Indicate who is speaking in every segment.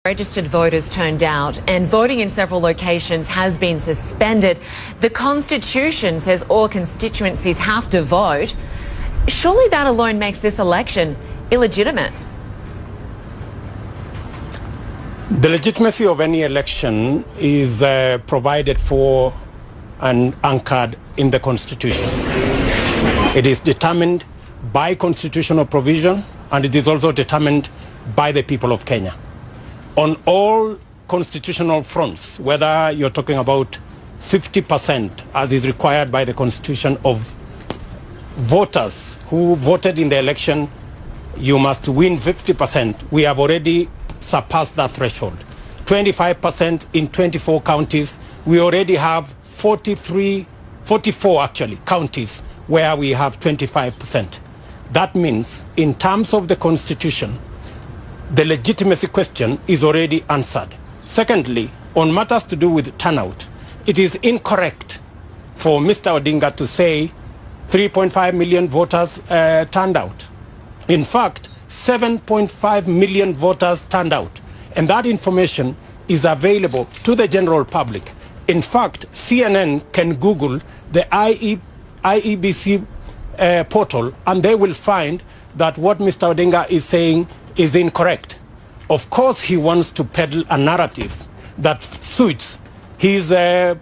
Speaker 1: Registered voters turned out and voting in several locations has been suspended. The Constitution says all constituencies have to vote. Surely that alone makes this election illegitimate.
Speaker 2: The legitimacy of any election is provided for and anchored in the Constitution. It is determined by constitutional provision, and it is also determined by the people of Kenya. On all constitutional fronts, whether you're talking about 50%, as is required by the Constitution, of voters who voted in the election, you must win 50%. We have already surpassed that threshold. 25% in 24 counties. We already have 44 actually counties where we have 25%. That means, in terms of the Constitution, the legitimacy question is already answered. Secondly, on matters to do with turnout, it is incorrect for Mr. Odinga to say 3.5 million voters turned out. In fact, 7.5 million voters turned out. And that information is available to the general public. In fact, CNN can Google the IEBC portal, and they will find that what Mr. Odinga is saying is incorrect. Of course, he wants to peddle a narrative that suits his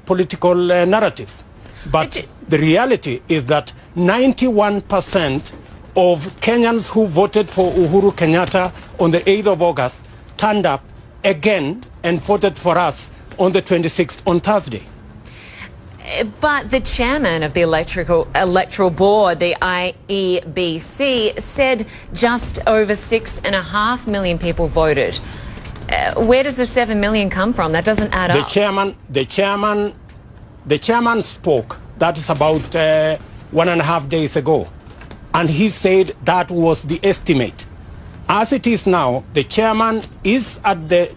Speaker 2: political narrative. But the reality is that 91% of Kenyans who voted for Uhuru Kenyatta on the 8th of August turned up again and voted for us on the 26th on Thursday.
Speaker 1: But the chairman of the electoral board, the IEBC, said just over 6.5 million people voted. Where does the 7 million come from? That doesn't add up. The chairman spoke. That is about 1.5 days ago, and he said that was the estimate. As it is now, the chairman is at the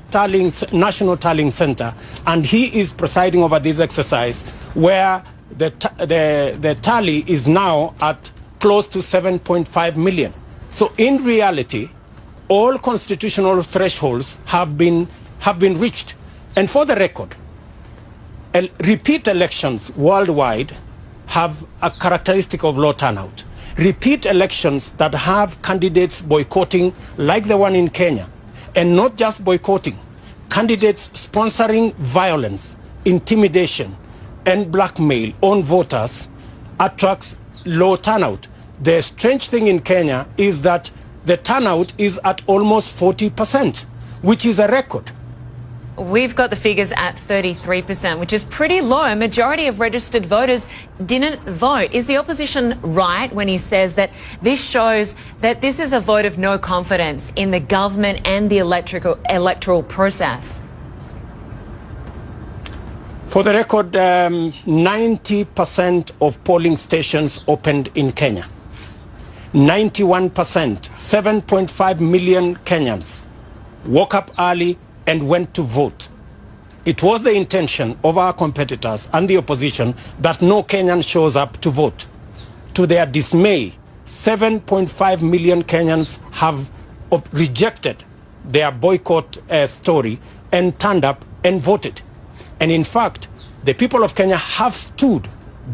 Speaker 1: National Tallying Center, and he is presiding over this exercise where the tally is now at close to 7.5 million. So in reality, all constitutional thresholds have been reached. And for the record, repeat elections worldwide have a characteristic of low turnout. Repeat elections that have candidates boycotting, like the one in Kenya, and not just boycotting, candidates sponsoring violence, intimidation, and blackmail on voters, attracts low turnout. The strange thing in Kenya is that the turnout is at almost 40%, which is a record. We've got the figures at 33%, which is pretty low. A majority of registered voters didn't vote. Is the opposition right when he says that this shows that this is a vote of no confidence in the government and the electoral process?
Speaker 2: For the record, 90% of polling stations opened in Kenya. 91%, 7.5 million Kenyans woke up early and went to vote. It was the intention of our competitors and the opposition that no Kenyan shows up to vote. To their dismay, 7.5 million Kenyans have rejected their boycott story and turned up and voted. And in fact, the people of Kenya have stood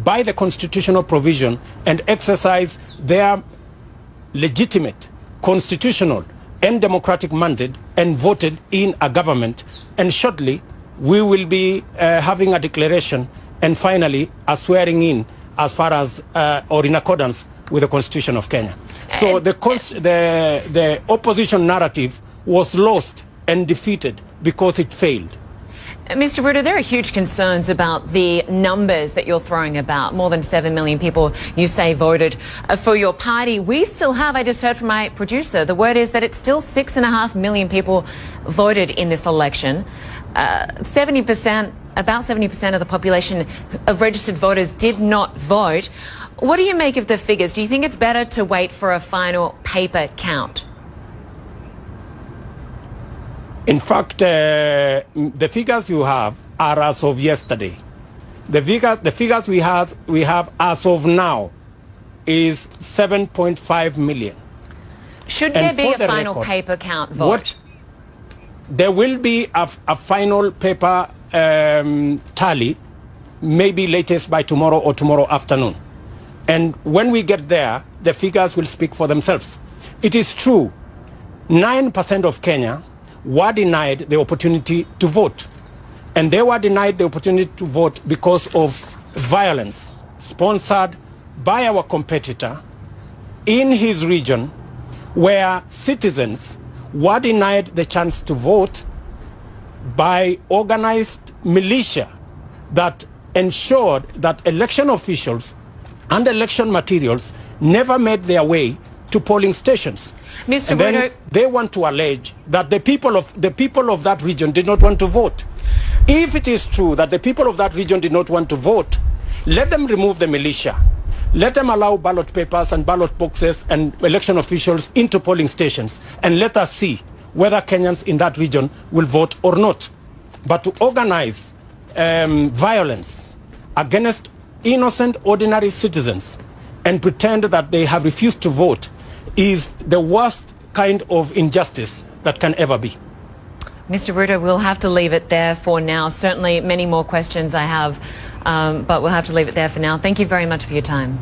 Speaker 2: by the constitutional provision and exercised their legitimate, constitutional, and democratic mandate and voted in a government. And shortly, we will be having a declaration and finally a swearing in as far as or in accordance with the Constitution of Kenya. So the opposition narrative was lost and defeated because it failed.
Speaker 1: Mr. Ruto, there are huge concerns about the numbers that you're throwing about. More than 7 million people, you say, voted for your party. We still have, I just heard from my producer, the word is that it's still 6.5 million people voted in this election. 70%, about 70% of the population of registered voters did not vote. What do you make of the figures? Do you think it's better to wait for a final paper count?
Speaker 2: In fact, the figures you have are as of yesterday. The figures we have as of now is 7.5 million.
Speaker 1: Should there be a final paper count vote? There will be a final paper tally, maybe latest by tomorrow or tomorrow afternoon. And when we get there, the figures will speak for themselves. It is true, 9% of Kenya were denied the opportunity to vote. And they were denied the opportunity to vote because of violence sponsored by our competitor in his region, where citizens were denied the chance to vote by organized militia that ensured that election officials and election materials never made their way to polling stations.
Speaker 3: Mr.
Speaker 1: And then
Speaker 3: Ruto,
Speaker 1: they want to allege that the people of that region did not want to vote. If it is true that the people of that region did not want to vote, let them remove the militia. Let them allow ballot papers and ballot boxes and election officials into polling stations, and let us see whether Kenyans in that region will vote or not. But to organize violence against innocent, ordinary citizens and pretend that they have refused to vote is the worst kind of injustice that can ever be.
Speaker 3: Mr. Ruto, we'll have to leave it there for now. Certainly many more questions I have, but we'll have to leave it there for now. Thank you very much for your time.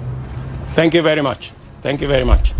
Speaker 1: Thank you very much. Thank you very much.